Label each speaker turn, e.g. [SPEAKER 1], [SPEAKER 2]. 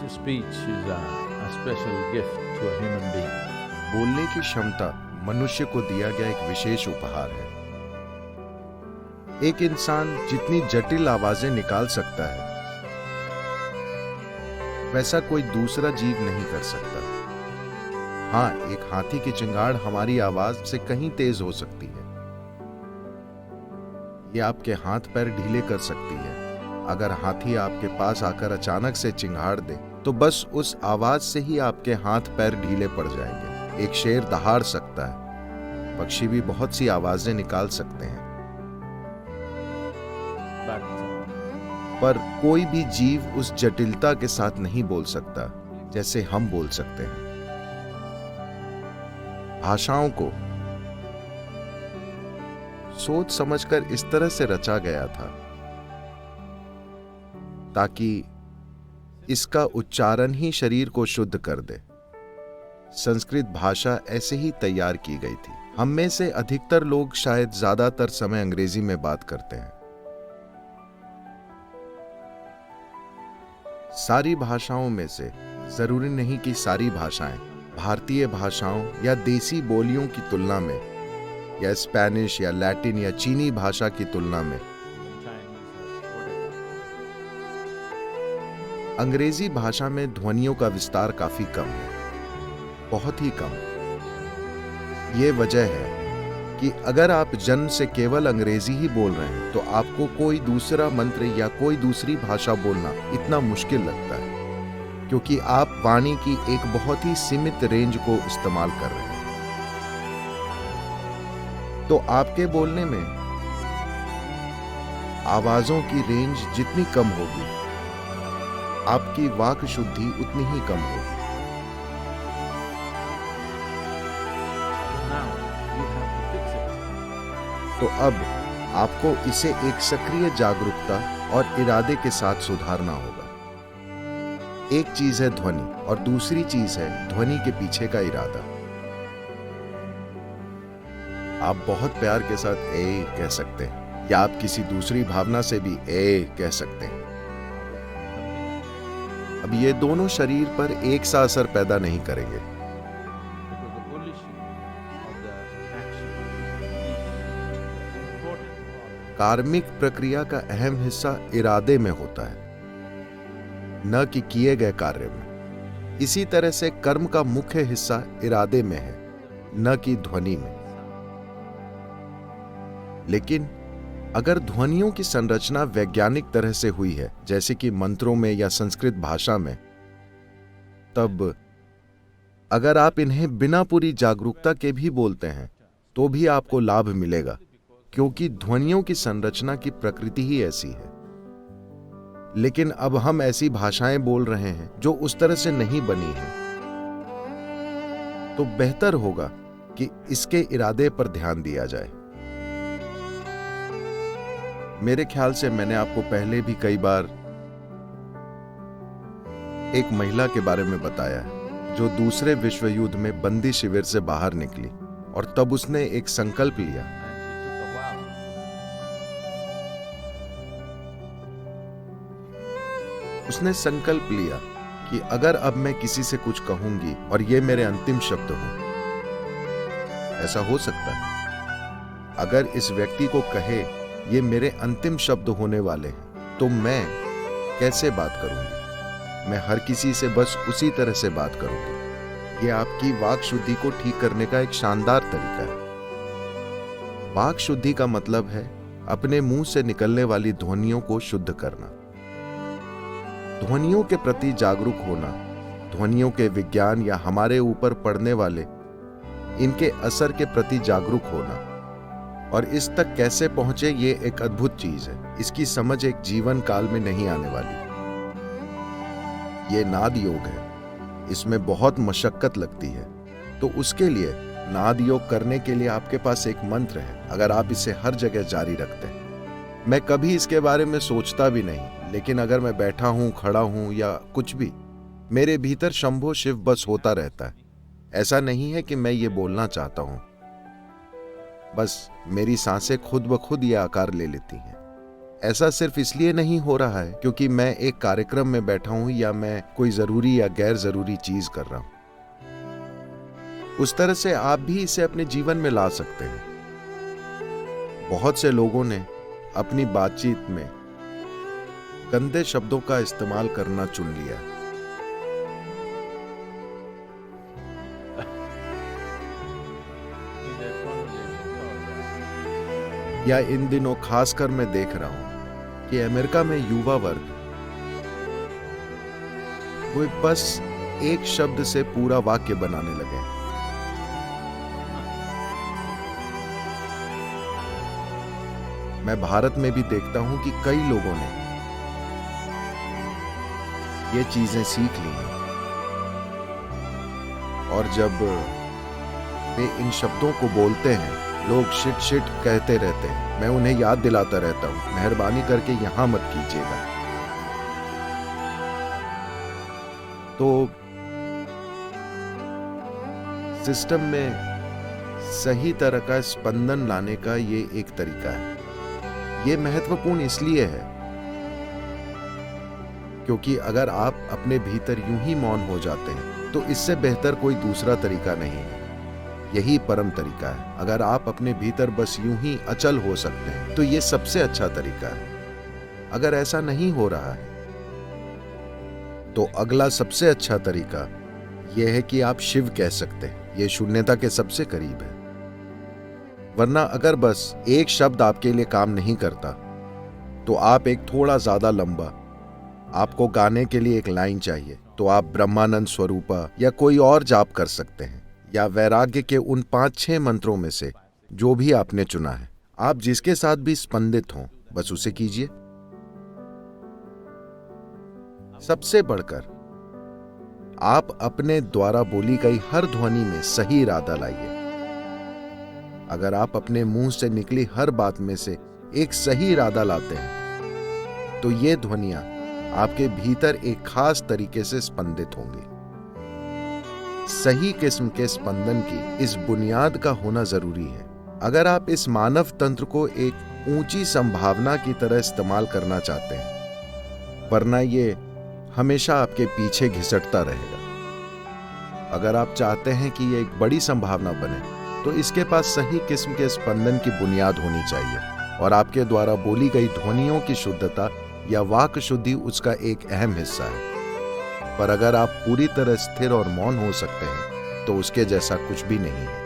[SPEAKER 1] speech is a special gift to a human being.
[SPEAKER 2] बोलने की क्षमता मनुष्य को दिया गया एक विशेष उपहार है। एक इंसान जितनी जटिल आवाजें निकाल सकता है, वैसा कोई दूसरा जीव नहीं कर सकता। हाँ, एक हाथी की चिंगाड़ हमारी आवाज से कहीं तेज हो सकती है। ये आपके हाथ पैर ढीले कर सकती है। अगर हाथी आपके पास आकर अचानक से चिंगाड़ दे, तो बस उस आवाज से ही आपके हाथ पैर ढीले पड़ जाएंगे। एक शेर दहाड़ सकता है, पक्षी भी बहुत सी आवाजें निकाल सकते हैं, पर कोई भी जीव उस जटिलता के साथ नहीं बोल सकता जैसे हम बोल सकते हैं। भाषाओं को सोच समझकर इस तरह से रचा गया था ताकि इसका उच्चारण ही शरीर को शुद्ध कर दे। संस्कृत भाषा ऐसे ही तैयार की गई थी। हम में से अधिकतर लोग शायद ज्यादातर समय अंग्रेजी में बात करते हैं। सारी भाषाओं में से, जरूरी नहीं कि सारी भाषाएं, भारतीय भाषाओं या देसी बोलियों की तुलना में, या स्पेनिश या लैटिन या चीनी भाषा की तुलना में, अंग्रेजी भाषा में ध्वनियों का विस्तार काफी कम है, बहुत ही कम। ये वजह है कि अगर आप जन्म से केवल अंग्रेजी ही बोल रहे हैं, तो आपको कोई दूसरा मंत्र या कोई दूसरी भाषा बोलना इतना मुश्किल लगता है, क्योंकि आप वाणी की एक बहुत ही सीमित रेंज को इस्तेमाल कर रहे हैं। तो आपके बोलने में आवाजों की रेंज जितनी कम होगी, आपकी वाक शुद्धि उतनी ही कम होगी। तो अब आपको इसे एक सक्रिय जागरूकता और इरादे के साथ सुधारना होगा। एक चीज है ध्वनि और दूसरी चीज है ध्वनि के पीछे का इरादा। आप बहुत प्यार के साथ ए कह सकते हैं, या आप किसी दूसरी भावना से भी ए कह सकते हैं। अब ये दोनों शरीर पर एक सा असर पैदा नहीं करेंगे। कार्मिक प्रक्रिया का अहम हिस्सा इरादे में होता है, न कि किए गए कार्य में। इसी तरह से कर्म का मुख्य हिस्सा इरादे में है, न कि ध्वनि में। लेकिन अगर ध्वनियों की संरचना वैज्ञानिक तरह से हुई है, जैसे कि मंत्रों में या संस्कृत भाषा में, तब अगर आप इन्हें बिना पूरी जागरूकता के भी बोलते हैं, तो भी आपको लाभ मिलेगा, क्योंकि ध्वनियों की संरचना की प्रकृति ही ऐसी है। लेकिन अब हम ऐसी भाषाएं बोल रहे हैं जो उस तरह से नहीं बनी है, तो बेहतर होगा कि इसके इरादे पर ध्यान दिया जाए। मेरे ख्याल से मैंने आपको पहले भी कई बार एक महिला के बारे में बताया है, जो दूसरे विश्व युद्ध में बंदी शिविर से बाहर निकली और तब उसने एक संकल्प लिया। उसने संकल्प लिया कि अगर अब मैं किसी से कुछ कहूंगी और ये मेरे अंतिम शब्द हों, ऐसा हो सकता है अगर इस व्यक्ति को कहे ये मेरे अंतिम शब्द होने वाले हैं, तो मैं कैसे बात करूंगी? मैं हर किसी से बस उसी तरह से बात करूंगी। ये आपकी वाक शुद्धि को ठीक करने का एक शानदार तरीका है। वाक शुद्धि का मतलब है अपने मुंह से निकलने वाली ध्वनियों को शुद्ध करना, ध्वनियों के प्रति जागरूक होना, ध्वनियों के विज्ञान या हमारे ऊपर पड़ने वाले इनके असर के प्रति जागरूक होना। और इस तक कैसे पहुंचे, ये एक अद्भुत चीज है। इसकी समझ एक जीवन काल में नहीं आने वाली। ये नाद योग है, इसमें बहुत मशक्कत लगती है। तो उसके लिए नाद योग करने के लिए आपके पास एक मंत्र है, अगर आप इसे हर जगह जारी रखते हैं। मैं कभी इसके बारे में सोचता भी नहीं, लेकिन अगर मैं बैठा हूं, खड़ा हूं या कुछ भी, मेरे भीतर शंभो शिव बस होता रहता है। ऐसा नहीं है कि मैं ये बोलना चाहता हूं, बस मेरी सांसें खुद ब खुद ये आकार ले लेती हैं। ऐसा सिर्फ इसलिए नहीं हो रहा है क्योंकि मैं एक कार्यक्रम में बैठा हूं या मैं कोई जरूरी या गैर जरूरी चीज कर रहा हूं। उस तरह से आप भी इसे अपने जीवन में ला सकते हैं। बहुत से लोगों ने अपनी बातचीत में गंदे शब्दों का इस्तेमाल करना चुन लिया। या इन दिनों खासकर मैं देख रहा हूं कि अमेरिका में युवा वर्ग वो बस एक शब्द से पूरा वाक्य बनाने लगे। मैं भारत में भी देखता हूं कि कई लोगों ने ये चीजें सीख ली हैं और जब वे इन शब्दों को बोलते हैं लोग शिट शिट कहते रहते हैं। मैं उन्हें याद दिलाता रहता हूं, मेहरबानी करके यहां मत कीजिएगा। तो सिस्टम में सही तरह का स्पंदन लाने का ये एक तरीका है। ये महत्वपूर्ण इसलिए है क्योंकि अगर आप अपने भीतर यूं ही मौन हो जाते हैं तो इससे बेहतर कोई दूसरा तरीका नहीं है। यही परम तरीका है। अगर आप अपने भीतर बस यूं ही अचल हो सकते हैं तो ये सबसे अच्छा तरीका है। अगर ऐसा नहीं हो रहा है तो अगला सबसे अच्छा तरीका यह है कि आप शिव कह सकते हैं। यह शून्यता के सबसे करीब है। वरना अगर बस एक शब्द आपके लिए काम नहीं करता तो आप एक थोड़ा ज्यादा लंबा, आपको गाने के लिए एक लाइन चाहिए तो आप ब्रह्मानंद स्वरूपा या कोई और जाप कर सकते हैं, या वैराग्य के उन 5-6 मंत्रों में से जो भी आपने चुना है। आप जिसके साथ भी स्पंदित हों बस उसे कीजिए। सबसे बढ़कर आप अपने द्वारा बोली गई हर ध्वनि में सही इरादा लाइए। अगर आप अपने मुंह से निकली हर बात में से एक सही इरादा लाते हैं तो ये ध्वनियां आपके भीतर एक खास तरीके से स्पंदित होंगी। सही किस्म के स्पंदन की इस बुनियाद का होना जरूरी है अगर आप इस मानव तंत्र को एक ऊंची संभावना की तरह इस्तेमाल करना चाहते हैं, वरना ये हमेशा आपके पीछे घिसटता रहेगा। अगर आप चाहते हैं कि ये एक बड़ी संभावना बने तो इसके पास सही किस्म के स्पंदन की बुनियाद होनी चाहिए और आपके द्वारा बोली गई ध्वनियों की शुद्धता या वाक शुद्धि उसका एक अहम हिस्सा है। पर अगर आप पूरी तरह स्थिर और मौन हो सकते हैं तो उसके जैसा कुछ भी नहीं है।